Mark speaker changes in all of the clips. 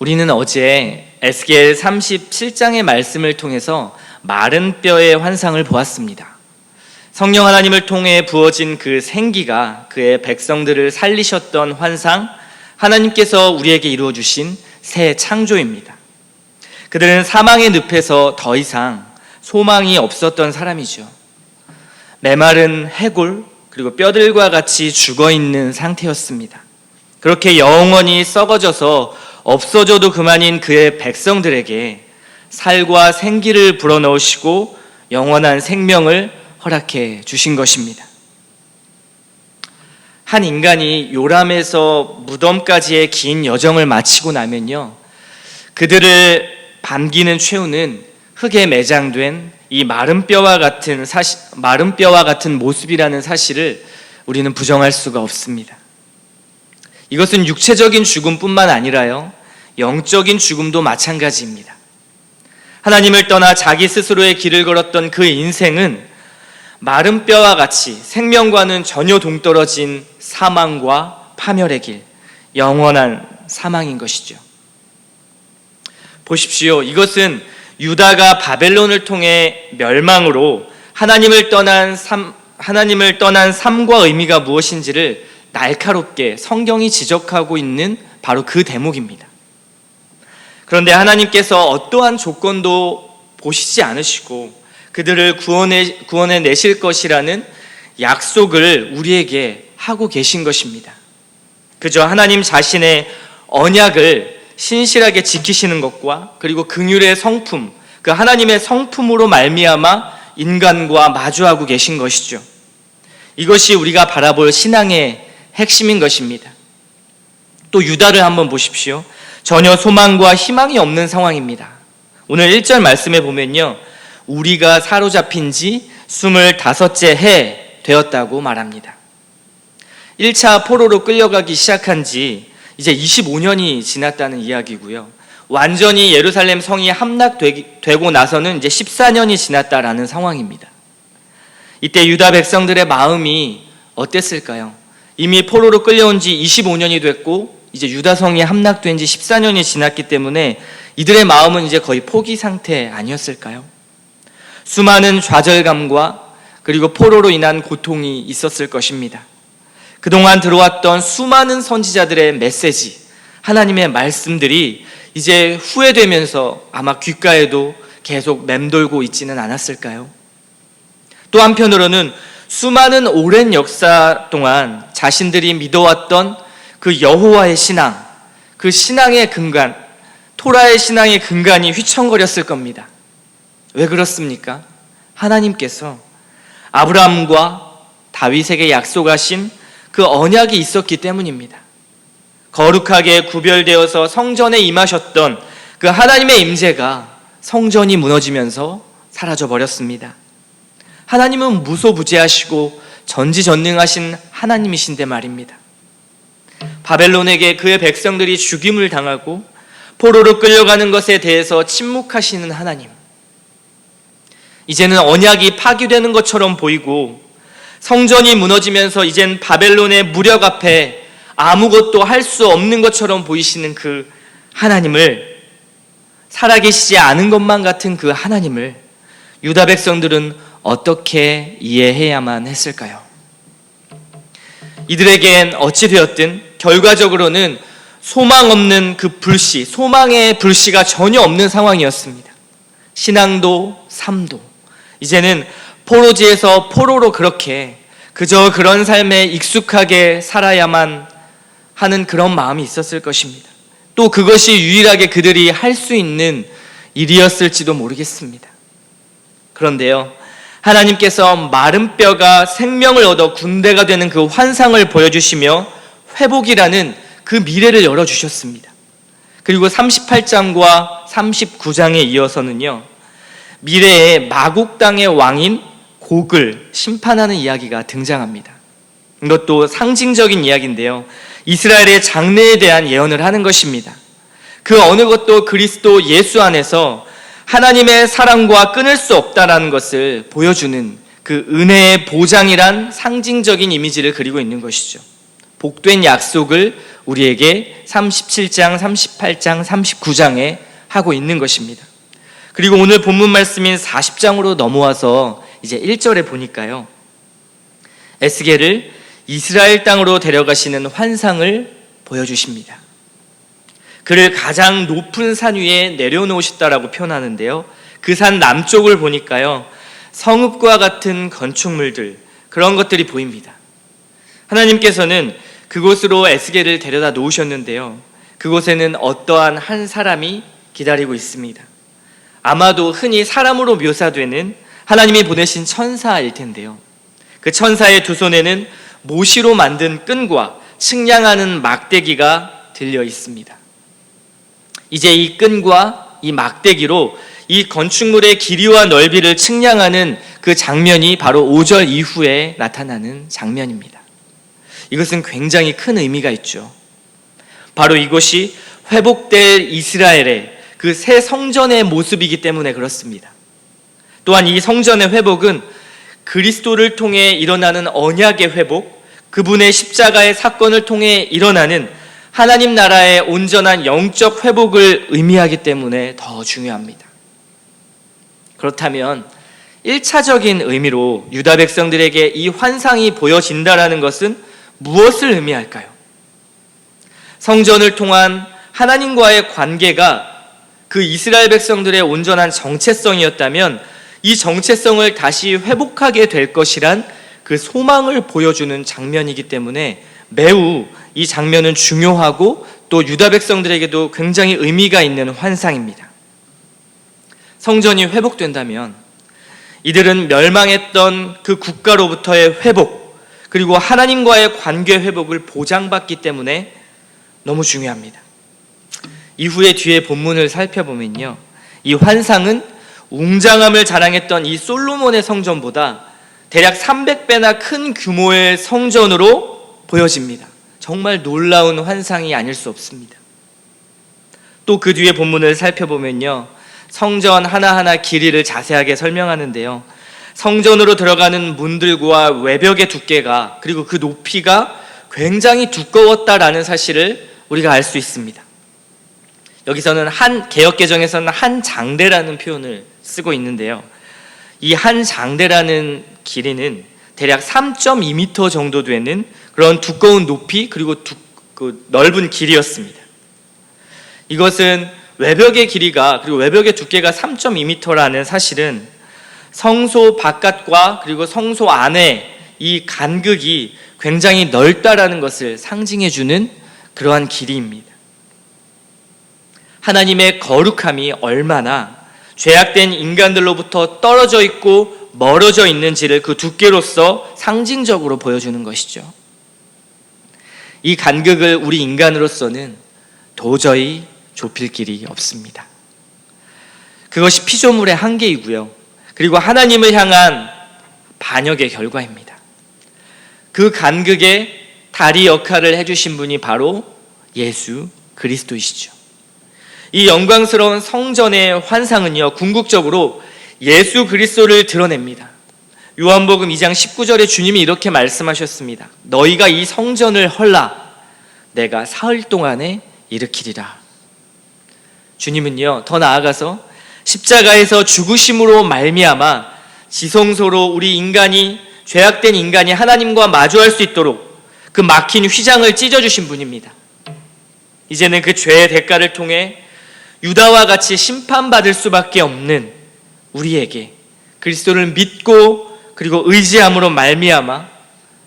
Speaker 1: 우리는 어제 에스겔 37장의 말씀을 통해서 마른 뼈의 환상을 보았습니다. 성령 하나님을 통해 부어진 그 생기가 그의 백성들을 살리셨던 환상, 하나님께서 우리에게 이루어 주신 새 창조입니다. 그들은 사망의 늪에서 더 이상 소망이 없었던 사람이죠. 메마른 해골 그리고 뼈들과 같이 죽어있는 상태였습니다. 그렇게 영원히 썩어져서 없어져도 그만인 그의 백성들에게 살과 생기를 불어넣으시고 영원한 생명을 허락해 주신 것입니다. 한 인간이 요람에서 무덤까지의 긴 여정을 마치고 나면요, 그들을 반기는 최후는 흙에 매장된 이 마른 뼈와 같은 모습이라는 사실을 우리는 부정할 수가 없습니다. 이것은 육체적인 죽음뿐만 아니라요, 영적인 죽음도 마찬가지입니다. 하나님을 떠나 자기 스스로의 길을 걸었던 그 인생은 마른 뼈와 같이 생명과는 전혀 동떨어진 사망과 파멸의 길, 영원한 사망인 것이죠. 보십시오. 이것은 유다가 바벨론을 통해 멸망으로 하나님을 떠난 삶과 의미가 무엇인지를 날카롭게 성경이 지적하고 있는 바로 그 대목입니다. 그런데 하나님께서 어떠한 조건도 보시지 않으시고 그들을 구원해 내실 것이라는 약속을 우리에게 하고 계신 것입니다. 그저 하나님 자신의 언약을 신실하게 지키시는 것과 그리고 긍휼의 성품, 그 하나님의 성품으로 말미암아 인간과 마주하고 계신 것이죠. 이것이 우리가 바라볼 신앙의 핵심인 것입니다. 또 유다를 한번 보십시오. 전혀 소망과 희망이 없는 상황입니다. 오늘 1절 말씀에 보면요, 우리가 사로잡힌 지 25째 해 되었다고 말합니다. 1차 포로로 끌려가기 시작한 지 이제 25년이 지났다는 이야기고요. 완전히 예루살렘 성이 함락되고 나서는 이제 14년이 지났다라는 상황입니다. 이때 유다 백성들의 마음이 어땠을까요? 이미 포로로 끌려온 지 25년이 됐고 이제 유다성이 함락된 지 14년이 지났기 때문에 이들의 마음은 이제 거의 포기 상태 아니었을까요? 수많은 좌절감과 그리고 포로로 인한 고통이 있었을 것입니다. 그동안 들어왔던 수많은 선지자들의 메시지, 하나님의 말씀들이 이제 후회되면서 아마 귓가에도 계속 맴돌고 있지는 않았을까요? 또 한편으로는 수많은 오랜 역사 동안 자신들이 믿어왔던 그 여호와의 신앙, 그 신앙의 근간, 토라의 신앙의 근간이 휘청거렸을 겁니다. 왜 그렇습니까? 하나님께서 아브라함과 다윗에게 약속하신 그 언약이 있었기 때문입니다. 거룩하게 구별되어서 성전에 임하셨던 그 하나님의 임재가 성전이 무너지면서 사라져 버렸습니다. 하나님은 무소부재하시고 전지전능하신 하나님이신데 말입니다. 바벨론에게 그의 백성들이 죽임을 당하고 포로로 끌려가는 것에 대해서 침묵하시는 하나님, 이제는 언약이 파기되는 것처럼 보이고 성전이 무너지면서 이젠 바벨론의 무력 앞에 아무것도 할 수 없는 것처럼 보이시는 그 하나님을, 살아계시지 않은 것만 같은 그 하나님을 유다 백성들은 어떻게 이해해야만 했을까요? 이들에겐 어찌되었든 결과적으로는 소망 없는 그 불씨, 소망의 불씨가 전혀 없는 상황이었습니다. 신앙도 삶도 이제는 포로지에서 포로로 그렇게 그저 그런 삶에 익숙하게 살아야만 하는 그런 마음이 있었을 것입니다. 또 그것이 유일하게 그들이 할 수 있는 일이었을지도 모르겠습니다. 그런데요, 하나님께서 마른 뼈가 생명을 얻어 군대가 되는 그 환상을 보여주시며 회복이라는 그 미래를 열어주셨습니다. 그리고 38장과 39장에 이어서는요, 미래에 마국 땅의 왕인 곡을 심판하는 이야기가 등장합니다. 이것도 상징적인 이야기인데요, 이스라엘의 장래에 대한 예언을 하는 것입니다. 그 어느 것도 그리스도 예수 안에서 하나님의 사랑과 끊을 수 없다라는 것을 보여주는 그 은혜의 보장이란 상징적인 이미지를 그리고 있는 것이죠. 복된 약속을 우리에게 37장, 38장, 39장에 하고 있는 것입니다. 그리고 오늘 본문 말씀인 40장으로 넘어와서 이제 1절에 보니까요, 에스겔을 이스라엘 땅으로 데려가시는 환상을 보여주십니다. 그를 가장 높은 산 위에 내려놓으셨다라고 표현하는데요, 그 산 남쪽을 보니까요, 성읍과 같은 건축물들, 그런 것들이 보입니다. 하나님께서는 그곳으로 에스겔을 데려다 놓으셨는데요, 그곳에는 어떠한 한 사람이 기다리고 있습니다. 아마도 흔히 사람으로 묘사되는 하나님이 보내신 천사일 텐데요, 그 천사의 두 손에는 모시로 만든 끈과 측량하는 막대기가 들려 있습니다. 이제 이 끈과 이 막대기로 이 건축물의 길이와 넓이를 측량하는 그 장면이 바로 5절 이후에 나타나는 장면입니다. 이것은 굉장히 큰 의미가 있죠. 바로 이것이 회복될 이스라엘의 그 새 성전의 모습이기 때문에 그렇습니다. 또한 이 성전의 회복은 그리스도를 통해 일어나는 언약의 회복, 그분의 십자가의 사건을 통해 일어나는 하나님 나라의 온전한 영적 회복을 의미하기 때문에 더 중요합니다. 그렇다면 1차적인 의미로 유다 백성들에게 이 환상이 보여진다라는 것은 무엇을 의미할까요? 성전을 통한 하나님과의 관계가 그 이스라엘 백성들의 온전한 정체성이었다면 이 정체성을 다시 회복하게 될 것이란 그 소망을 보여주는 장면이기 때문에 매우 이 장면은 중요하고 또 유다 백성들에게도 굉장히 의미가 있는 환상입니다. 성전이 회복된다면 이들은 멸망했던 그 국가로부터의 회복, 그리고 하나님과의 관계 회복을 보장받기 때문에 너무 중요합니다. 이후에 뒤에 본문을 살펴보면요, 이 환상은 웅장함을 자랑했던 이 솔로몬의 성전보다 대략 300배나 큰 규모의 성전으로 보여집니다. 정말 놀라운 환상이 아닐 수 없습니다. 또 그 뒤에 본문을 살펴보면요, 성전 하나하나 길이를 자세하게 설명하는데요, 성전으로 들어가는 문들과 외벽의 두께가, 그리고 그 높이가 굉장히 두꺼웠다라는 사실을 우리가 알 수 있습니다. 여기서는 개역개정에서는 한 장대라는 표현을 쓰고 있는데요, 이 한 장대라는 길이는 대략 3.2m 정도 되는 그런 두꺼운 높이, 그리고 넓은 길이었습니다. 이것은 외벽의 길이가, 그리고 외벽의 두께가 3.2m라는 사실은 성소 바깥과 그리고 성소 안에 이 간극이 굉장히 넓다라는 것을 상징해주는 그러한 길이입니다. 하나님의 거룩함이 얼마나 죄악된 인간들로부터 떨어져 있고 멀어져 있는지를 그 두께로서 상징적으로 보여주는 것이죠. 이 간극을 우리 인간으로서는 도저히 좁힐 길이 없습니다. 그것이 피조물의 한계이고요, 그리고 하나님을 향한 반역의 결과입니다. 그 간극의 다리 역할을 해주신 분이 바로 예수 그리스도이시죠. 이 영광스러운 성전의 환상은요, 궁극적으로 예수 그리스도를 드러냅니다. 요한복음 2장 19절에 주님이 이렇게 말씀하셨습니다. 너희가 이 성전을 헐라 내가 사흘 동안에 일으키리라. 주님은요, 더 나아가서 십자가에서 죽으심으로 말미암아 지성소로 우리 인간이, 죄악된 인간이 하나님과 마주할 수 있도록 그 막힌 휘장을 찢어주신 분입니다. 이제는 그 죄의 대가를 통해 유다와 같이 심판받을 수밖에 없는 우리에게 그리스도를 믿고 그리고 의지함으로 말미암아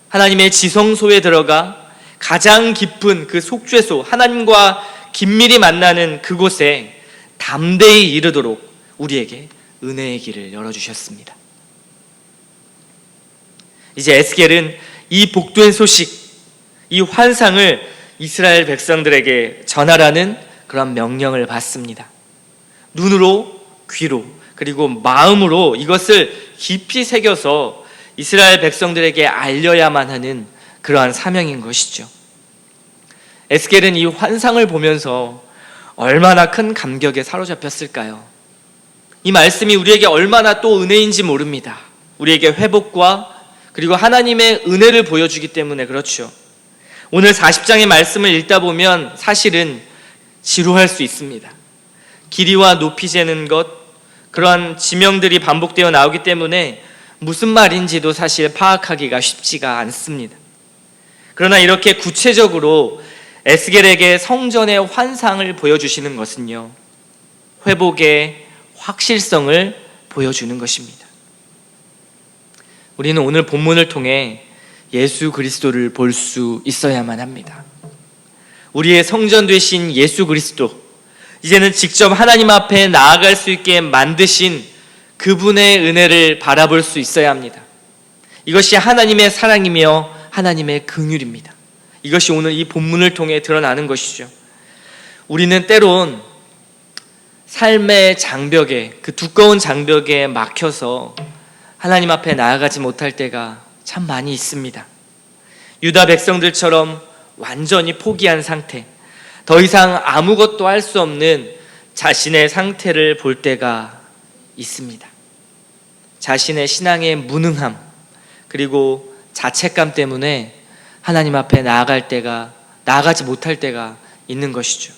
Speaker 1: 하나님의 지성소에 들어가 가장 깊은 그 속죄소, 하나님과 긴밀히 만나는 그곳에 담대히 이르도록 우리에게 은혜의 길을 열어주셨습니다. 이제 에스겔은 이 복된 소식, 이 환상을 이스라엘 백성들에게 전하라는 그런 명령을 받습니다. 눈으로, 귀로, 그리고 마음으로 이것을 깊이 새겨서 이스라엘 백성들에게 알려야만 하는 그러한 사명인 것이죠. 에스겔은 이 환상을 보면서 얼마나 큰 감격에 사로잡혔을까요? 이 말씀이 우리에게 얼마나 또 은혜인지 모릅니다. 우리에게 회복과 그리고 하나님의 은혜를 보여주기 때문에 그렇죠. 오늘 40장의 말씀을 읽다 보면 사실은 지루할 수 있습니다. 길이와 높이 재는 것, 그러한 지명들이 반복되어 나오기 때문에 무슨 말인지도 사실 파악하기가 쉽지가 않습니다. 그러나 이렇게 구체적으로 에스겔에게 성전의 환상을 보여주시는 것은요, 회복의 확실성을 보여주는 것입니다. 우리는 오늘 본문을 통해 예수 그리스도를 볼 수 있어야만 합니다. 우리의 성전 되신 예수 그리스도, 이제는 직접 하나님 앞에 나아갈 수 있게 만드신 그분의 은혜를 바라볼 수 있어야 합니다. 이것이 하나님의 사랑이며 하나님의 긍휼입니다. 이것이 오늘 이 본문을 통해 드러나는 것이죠. 우리는 때론 삶의 장벽에, 그 두꺼운 장벽에 막혀서 하나님 앞에 나아가지 못할 때가 참 많이 있습니다. 유다 백성들처럼 완전히 포기한 상태, 더 이상 아무것도 할 수 없는 자신의 상태를 볼 때가 있습니다. 자신의 신앙의 무능함, 그리고 자책감 때문에 하나님 앞에 나아가지 못할 때가 있는 것이죠.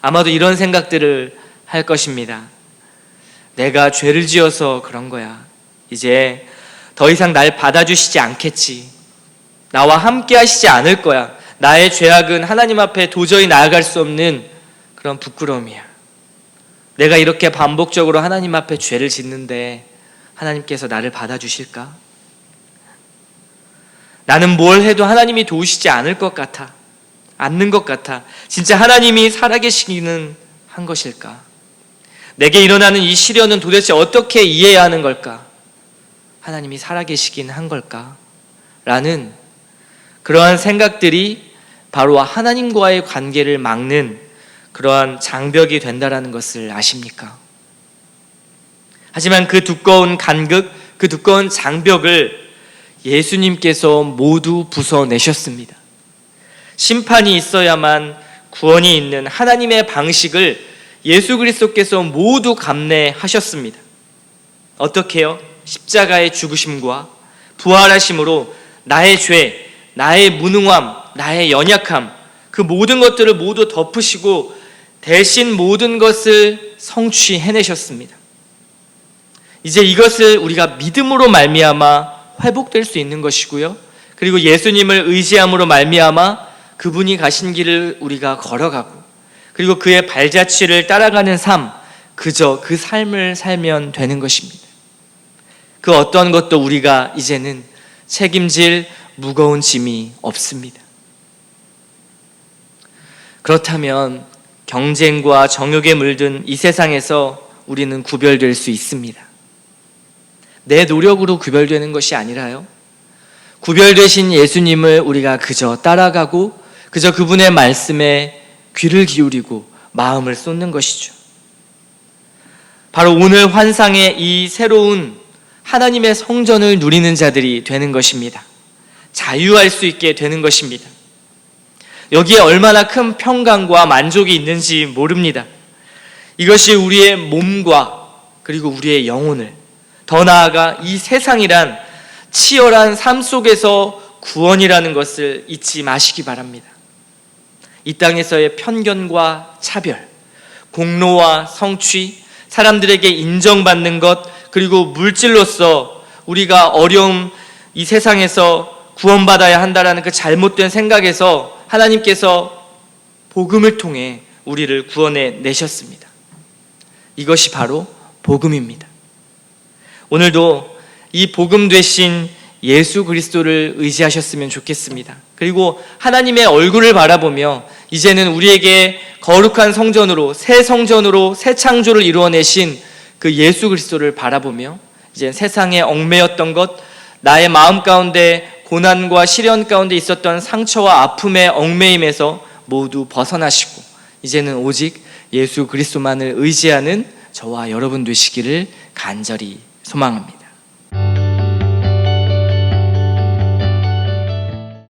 Speaker 1: 아마도 이런 생각들을 할 것입니다. 내가 죄를 지어서 그런 거야. 이제 더 이상 날 받아주시지 않겠지. 나와 함께 하시지 않을 거야. 나의 죄악은 하나님 앞에 도저히 나아갈 수 없는 그런 부끄러움이야. 내가 이렇게 반복적으로 하나님 앞에 죄를 짓는데 하나님께서 나를 받아주실까? 나는 뭘 해도 하나님이 도우시지 않을 것 같아. 않는 것 같아. 진짜 하나님이 살아계시기는 한 것일까? 내게 일어나는 이 시련은 도대체 어떻게 이해해야 하는 걸까? 하나님이 살아계시긴 한 걸까? 라는 그러한 생각들이 바로 하나님과의 관계를 막는 그러한 장벽이 된다라는 것을 아십니까? 하지만 그 두꺼운 간극, 그 두꺼운 장벽을 예수님께서 모두 부숴내셨습니다. 심판이 있어야만 구원이 있는 하나님의 방식을 예수 그리스도께서 모두 감내하셨습니다. 어떻게요? 십자가의 죽으심과 부활하심으로 나의 죄, 나의 무능함, 나의 연약함, 그 모든 것들을 모두 덮으시고 대신 모든 것을 성취해내셨습니다. 이제 이것을 우리가 믿음으로 말미암아 회복될 수 있는 것이고요, 그리고 예수님을 의지함으로 말미암아 그분이 가신 길을 우리가 걸어가고, 그리고 그의 발자취를 따라가는 삶, 그저 그 삶을 살면 되는 것입니다. 그 어떤 것도 우리가 이제는 책임질 무거운 짐이 없습니다. 그렇다면 경쟁과 정욕에 물든 이 세상에서 우리는 구별될 수 있습니다. 내 노력으로 구별되는 것이 아니라요, 구별되신 예수님을 우리가 그저 따라가고 그저 그분의 말씀에 귀를 기울이고 마음을 쏟는 것이죠. 바로 오늘 환상의 이 새로운 하나님의 성전을 누리는 자들이 되는 것입니다. 자유할 수 있게 되는 것입니다. 여기에 얼마나 큰 평강과 만족이 있는지 모릅니다. 이것이 우리의 몸과 그리고 우리의 영혼을, 더 나아가 이 세상이란 치열한 삶 속에서 구원이라는 것을 잊지 마시기 바랍니다. 이 땅에서의 편견과 차별, 공로와 성취, 사람들에게 인정받는 것, 그리고 물질로서 우리가 어려움, 이 세상에서 구원받아야 한다라는 그 잘못된 생각에서 하나님께서 복음을 통해 우리를 구원해 내셨습니다. 이것이 바로 복음입니다. 오늘도 이 복음 되신 예수 그리스도를 의지하셨으면 좋겠습니다. 그리고 하나님의 얼굴을 바라보며 이제는 우리에게 거룩한 성전으로, 새 창조를 이루어내신 그 예수 그리스도를 바라보며 이제 세상에 얽매였던 것, 나의 마음 가운데 고난과 시련 가운데 있었던 상처와 아픔의 얽매임에서 모두 벗어나시고 이제는 오직 예수 그리스도만을 의지하는 저와 여러분 되시기를 간절히 소망합니다.